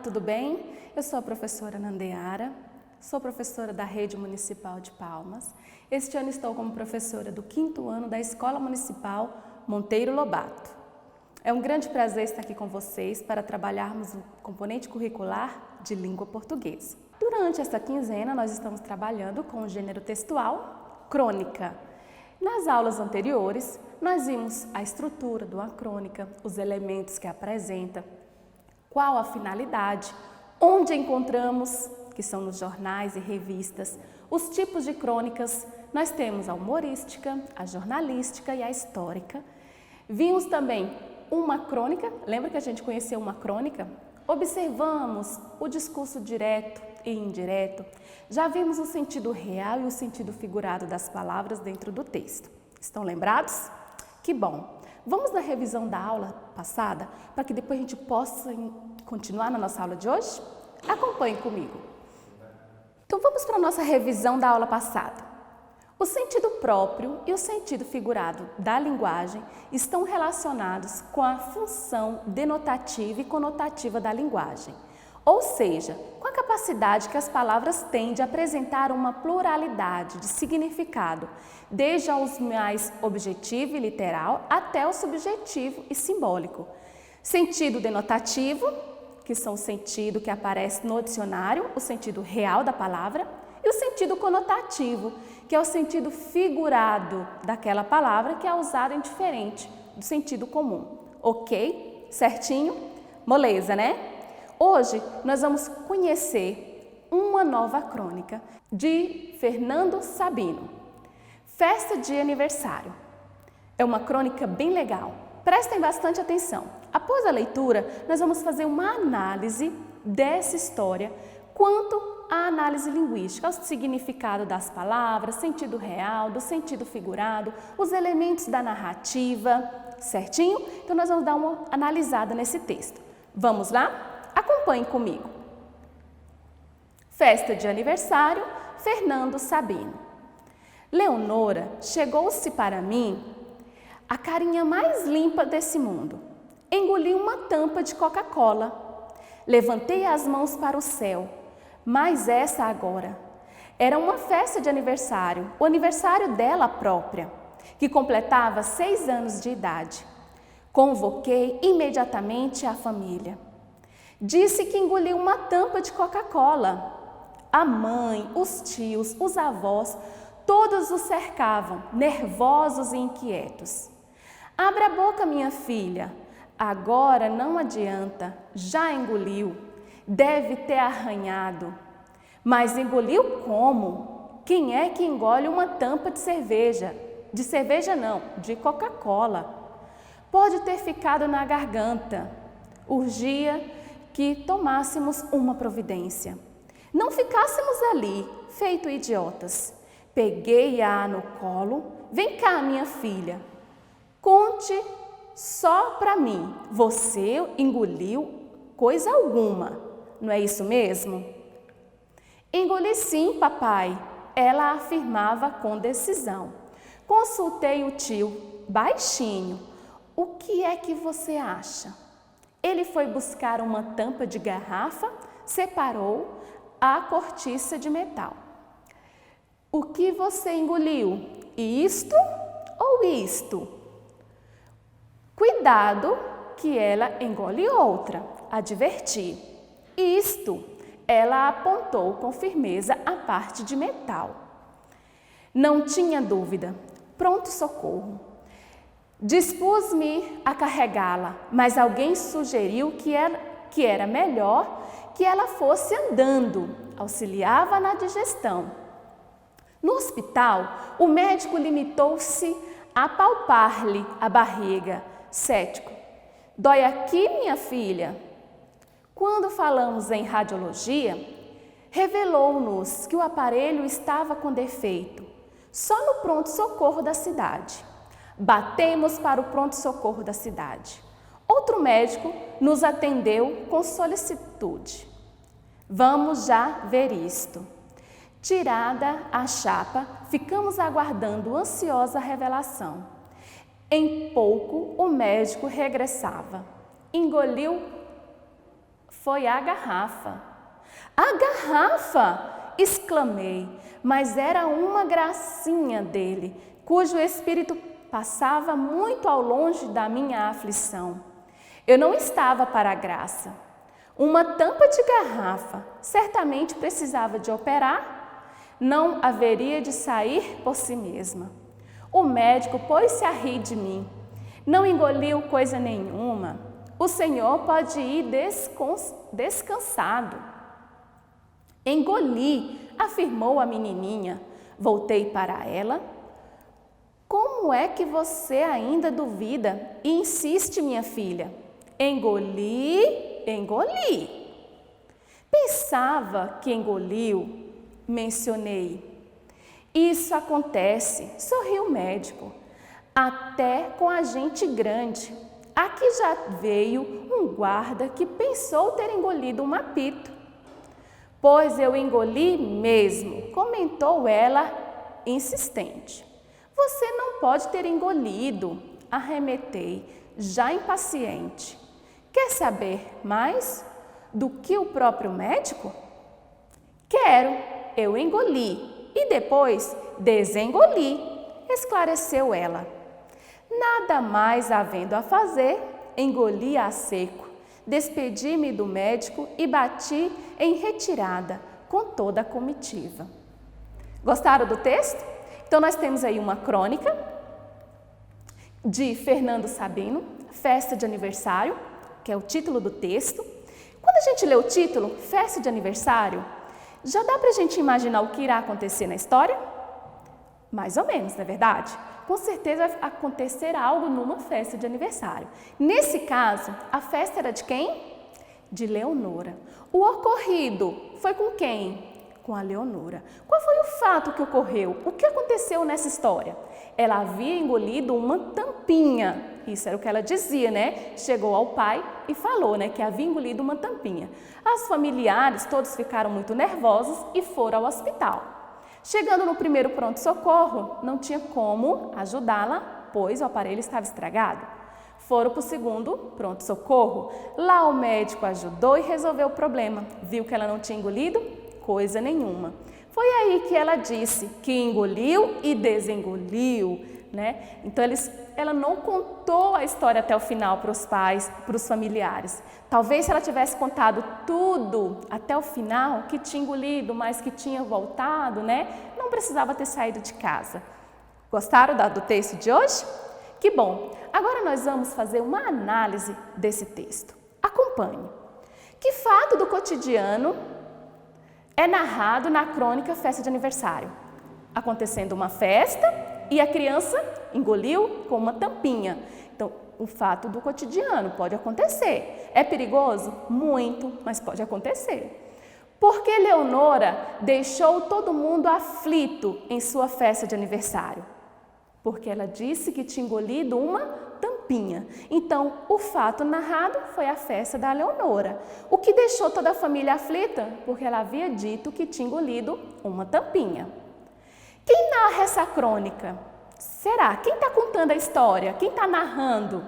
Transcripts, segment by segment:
tudo bem? Eu sou a professora Nandeara, sou professora da Rede Municipal de Palmas. Este ano estou como professora do 5º ano da Escola Municipal Monteiro Lobato. É um grande prazer estar aqui com vocês para trabalharmos o componente curricular de língua portuguesa. Durante esta quinzena, nós estamos trabalhando com o gênero textual crônica. Nas aulas anteriores, nós vimos a estrutura de uma crônica, os elementos que apresenta, qual a finalidade, onde encontramos, que são nos jornais e revistas, os tipos de crônicas. Nós temos a humorística, a jornalística e a histórica. Vimos também uma crônica, lembra que a gente conheceu uma crônica? Observamos o discurso direto e indireto. Já vimos o sentido real e o sentido figurado das palavras dentro do texto. Estão lembrados? Que bom! Vamos na revisão da aula passada para que depois a gente possa continuar na nossa aula de hoje? Acompanhe comigo. Então vamos para a nossa revisão da aula passada. O sentido próprio e o sentido figurado da linguagem estão relacionados com a função denotativa e conotativa da linguagem, ou seja, com a capacidade que as palavras têm de apresentar uma pluralidade de significado, desde os mais objetivo e literal até o subjetivo e simbólico. Sentido denotativo, que são o sentido que aparece no dicionário, o sentido real da palavra, e o sentido conotativo, que é o sentido figurado daquela palavra que é usado em diferente do sentido comum. Ok? Certinho? Moleza, né? Hoje nós vamos conhecer uma nova crônica de Fernando Sabino, Festa de Aniversário. É uma crônica bem legal. Prestem bastante atenção. Após a leitura, nós vamos fazer uma análise dessa história quanto à análise linguística, ao significado das palavras, sentido real, do sentido figurado, os elementos da narrativa, certinho? Então nós vamos dar uma analisada nesse texto. Vamos lá? Acompanhe comigo. Festa de aniversário, Fernando Sabino. Leonora chegou-se para mim a carinha mais limpa desse mundo. Engoli uma tampa de Coca-Cola. Levantei as mãos para o céu, mas essa agora era uma festa de aniversário, o aniversário dela própria, que completava 6 anos de idade. Convoquei imediatamente a família. Disse que engoliu uma tampa de Coca-Cola. A mãe, os tios, os avós, todos o cercavam, nervosos e inquietos. Abra a boca, minha filha. Agora não adianta, já engoliu. Deve ter arranhado. Mas engoliu como? Quem é que engole uma tampa de cerveja? De cerveja não, de Coca-Cola. Pode ter ficado na garganta. Urgia que tomássemos uma providência. Não ficássemos ali, feito idiotas. Peguei-a no colo. Vem cá, minha filha. Conte só para mim. Você engoliu coisa alguma, não é isso mesmo? Engoli sim, papai. Ela afirmava com decisão. Consultei o tio, baixinho. O que é que você acha? Ele foi buscar uma tampa de garrafa, separou a cortiça de metal. O que você engoliu? Isto ou isto? Cuidado que ela engole outra, adverti. Isto, ela apontou com firmeza a parte de metal. Não tinha dúvida, pronto socorro. Dispus-me a carregá-la, mas alguém sugeriu que era melhor que ela fosse andando, auxiliava na digestão. No hospital, o médico limitou-se a palpar-lhe a barriga, cético. Dói aqui, minha filha? Quando falamos em radiologia, revelou-nos que o aparelho estava com defeito, só no pronto-socorro da cidade. Batemos para o pronto-socorro da cidade. Outro médico nos atendeu com solicitude. Vamos já ver isto. Tirada a chapa, ficamos aguardando ansiosa a revelação. Em pouco, o médico regressava. Engoliu Foi a garrafa. A garrafa! Exclamei, mas era uma gracinha dele, cujo espírito passava muito ao longe da minha aflição. Eu não estava para a graça. Uma tampa de garrafa certamente precisava de operar, não haveria de sair por si mesma. O médico pôs-se a rir de mim. Não engoliu coisa nenhuma. O senhor pode ir descansado. Engoli, afirmou a menininha. Voltei para ela. Como é que você ainda duvida e insiste, minha filha? Engoli. Pensava que engoliu, mencionei. Isso acontece, sorriu o médico, até com a gente grande. Aqui já veio um guarda que pensou ter engolido um apito. Pois eu engoli mesmo, comentou ela insistente. Você não pode ter engolido, arremetei, já impaciente. Quer saber mais do que o próprio médico? Quero, eu engoli e depois desengoli, esclareceu ela. Nada mais havendo a fazer, engoli a seco. Despedi-me do médico e bati em retirada com toda a comitiva. Gostaram do texto? Então nós temos aí uma crônica de Fernando Sabino, Festa de Aniversário, que é o título do texto. Quando a gente lê o título, Festa de Aniversário, já dá para a gente imaginar o que irá acontecer na história? Mais ou menos, não é verdade? Com certeza vai acontecer algo numa festa de aniversário. Nesse caso, a festa era de quem? De Leonora. O ocorrido foi com quem? Com a Leonora. Qual foi o fato que ocorreu? O que aconteceu nessa história? Ela havia engolido uma tampinha. Isso era o que ela dizia, né? Chegou ao pai e falou, né, que havia engolido uma tampinha. As familiares todos ficaram muito nervosos e foram ao hospital. Chegando no primeiro pronto-socorro, não tinha como ajudá-la, pois o aparelho estava estragado. Foram para o segundo pronto-socorro. Lá o médico ajudou e resolveu o problema. Viu que ela não tinha engolido? Coisa nenhuma. Foi aí que ela disse que engoliu e desengoliu, né? Então ela não contou a história até o final para os pais, para os familiares. Talvez se ela tivesse contado tudo até o final, que tinha engolido, mas que tinha voltado, né? Não precisava ter saído de casa. Gostaram do texto de hoje? Que bom! Agora nós vamos fazer uma análise desse texto. Acompanhe. Que fato do cotidiano é narrado na crônica Festa de Aniversário? Acontecendo uma festa e a criança engoliu com uma tampinha. Então, um fato do cotidiano pode acontecer. É perigoso? Muito, mas pode acontecer. Por que Leonora deixou todo mundo aflito em sua festa de aniversário? Porque ela disse que tinha engolido uma tampinha. Então, o fato narrado foi a festa da Leonora. O que deixou toda a família aflita? Porque ela havia dito que tinha engolido uma tampinha. Quem narra essa crônica? Será? Quem está contando a história? Quem está narrando?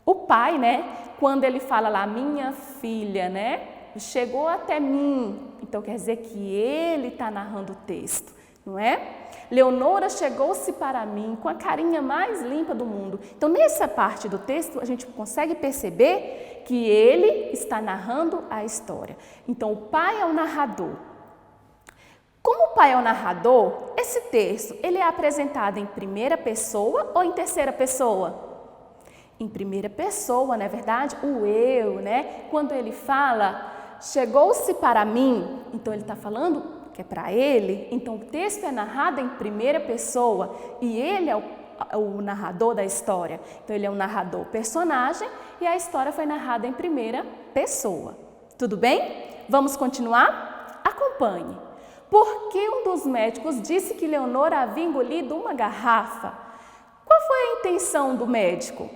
O pai, né? Quando ele fala lá, minha filha, né? Chegou até mim. Então, quer dizer que ele está narrando o texto, não é? Leonora chegou-se para mim com a carinha mais limpa do mundo. Então, nessa parte do texto, a gente consegue perceber que ele está narrando a história. Então, o pai é o narrador. Como o pai é o narrador, esse texto ele é apresentado em primeira pessoa ou em terceira pessoa? Em primeira pessoa, não é verdade? O eu, né? Quando ele fala, chegou-se para mim, então ele está falando que é para ele, então o texto é narrado em primeira pessoa e ele é o narrador da história. Então ele é um narrador personagem e a história foi narrada em primeira pessoa. Tudo bem? Vamos continuar? Acompanhe. Por que um dos médicos disse que Leonora havia engolido uma garrafa? Qual foi a intenção do médico?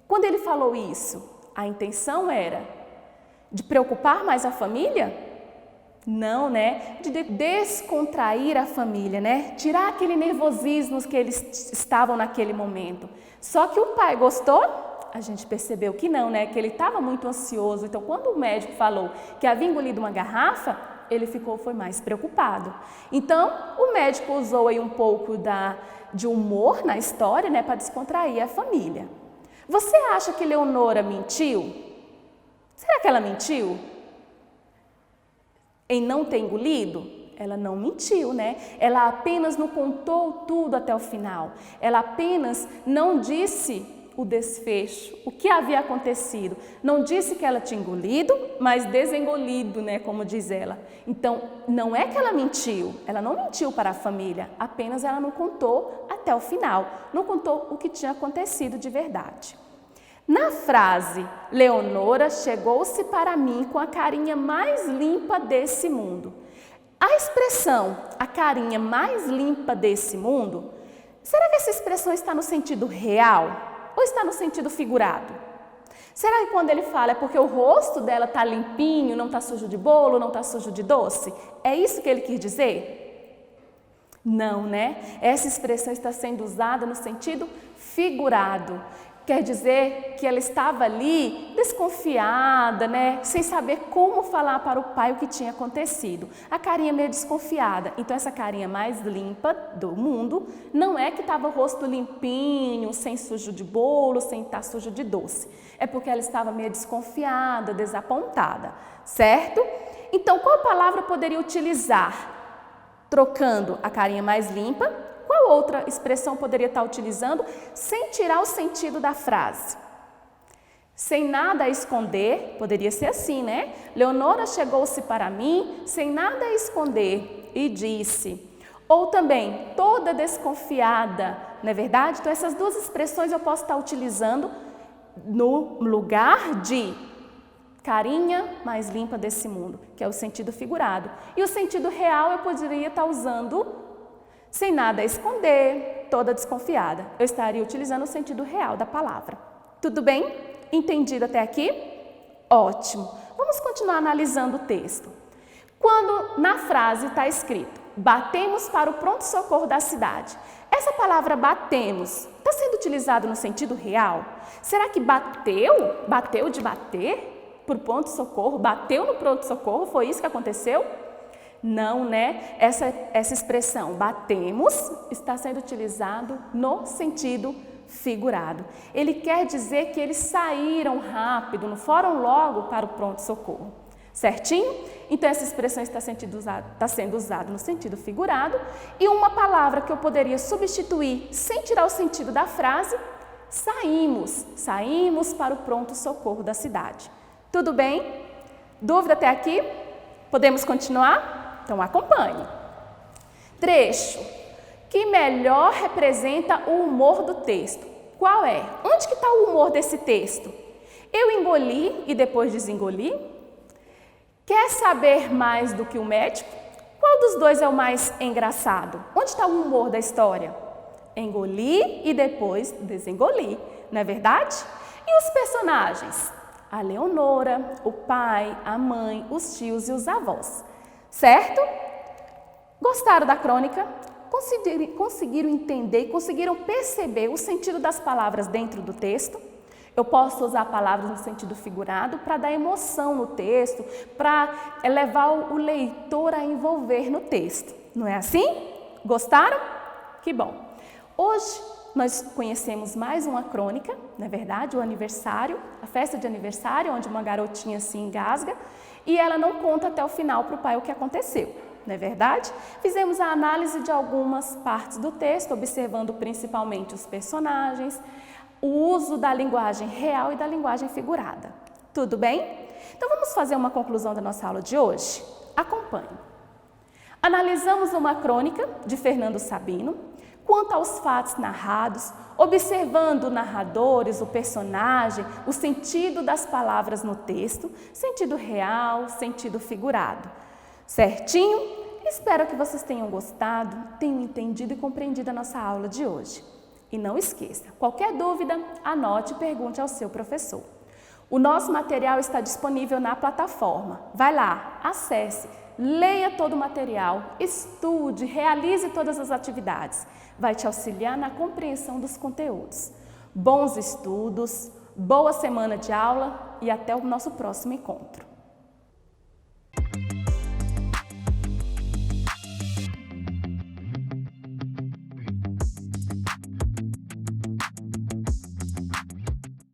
Quando ele falou isso, a intenção era de preocupar mais a família? Não, né? De descontrair a família, né? Tirar aquele nervosismo que eles estavam naquele momento. Só que o pai gostou? A gente percebeu que não, né? Que ele estava muito ansioso. Então, quando o médico falou que havia engolido uma garrafa, ele foi mais preocupado. Então, o médico usou aí um pouco de humor na história, né? Para descontrair a família. Você acha que Leonora mentiu? Será que ela mentiu em não ter engolido? Ela não mentiu, né? Ela apenas não contou tudo até o final. Ela apenas não disse o desfecho, o que havia acontecido. Não disse que ela tinha engolido, mas desengolido, né? Como diz ela. Então, não é que ela mentiu. Ela não mentiu para a família. Apenas ela não contou até o final. Não contou o que tinha acontecido de verdade. Na frase, Leonora chegou-se para mim com a carinha mais limpa desse mundo. A expressão, a carinha mais limpa desse mundo, será que essa expressão está no sentido real ou está no sentido figurado? Será que quando ele fala é porque o rosto dela está limpinho, não está sujo de bolo, não está sujo de doce? É isso que ele quis dizer? Não, né? Essa expressão está sendo usada no sentido figurado. Quer dizer que ela estava ali desconfiada, né? Sem saber como falar para o pai o que tinha acontecido. A carinha meio desconfiada. Então, essa carinha mais limpa do mundo não é que estava o rosto limpinho, sem sujo de bolo, sem estar sujo de doce. É porque ela estava meio desconfiada, desapontada, certo? Então, qual palavra poderia utilizar? Trocando a carinha mais limpa. Qual outra expressão poderia estar utilizando sem tirar o sentido da frase? Sem nada a esconder, poderia ser assim, né? Leonora chegou-se para mim sem nada a esconder e disse. Ou também, toda desconfiada, não é verdade? Então, essas duas expressões eu posso estar utilizando no lugar de carinha mais limpa desse mundo, que é o sentido figurado. E o sentido real eu poderia estar usando sem nada a esconder, toda desconfiada. Eu estaria utilizando o sentido real da palavra. Tudo bem? Entendido até aqui? Ótimo. Vamos continuar analisando o texto. Quando na frase está escrito, batemos para o pronto-socorro da cidade. Essa palavra batemos está sendo utilizado no sentido real? Será que bateu? Bateu de bater? Por pronto-socorro? Bateu no pronto-socorro? Foi isso que aconteceu? Não, né? Essa expressão batemos está sendo utilizado no sentido figurado. Ele quer dizer que eles saíram rápido, não foram logo para o pronto-socorro. Certinho? Então, essa expressão está sendo usada no sentido figurado. E uma palavra que eu poderia substituir sem tirar o sentido da frase, saímos. Saímos para o pronto-socorro da cidade. Tudo bem? Dúvida até aqui? Podemos continuar? Então, acompanhe. Trecho que melhor representa o humor do texto. Qual é? Onde que está o humor desse texto? Eu engoli e depois desengoli? Quer saber mais do que o médico? Qual dos dois é o mais engraçado? Onde está o humor da história? Engoli e depois desengoli, não é verdade? E os personagens? A Leonora, o pai, a mãe, os tios e os avós. Certo? Gostaram da crônica? Conseguiram entender, conseguiram perceber o sentido das palavras dentro do texto? Eu posso usar palavras no sentido figurado para dar emoção no texto, para levar o leitor a envolver no texto. Não é assim? Gostaram? Que bom! Hoje nós conhecemos mais uma crônica, não é verdade? O aniversário, a festa de aniversário, onde uma garotinha se engasga e ela não conta até o final para o pai o que aconteceu, não é verdade? Fizemos a análise de algumas partes do texto, observando principalmente os personagens, o uso da linguagem real e da linguagem figurada. Tudo bem? Então vamos fazer uma conclusão da nossa aula de hoje? Acompanhe. Analisamos uma crônica de Fernando Sabino, quanto aos fatos narrados, observando narradores, o personagem, o sentido das palavras no texto, sentido real, sentido figurado. Certinho? Espero que vocês tenham gostado, tenham entendido e compreendido a nossa aula de hoje. E não esqueça, qualquer dúvida, anote e pergunte ao seu professor. O nosso material está disponível na plataforma. Vai lá, acesse, leia todo o material, estude, realize todas as atividades. Vai te auxiliar na compreensão dos conteúdos. Bons estudos, Boa semana de aula e até o nosso próximo encontro.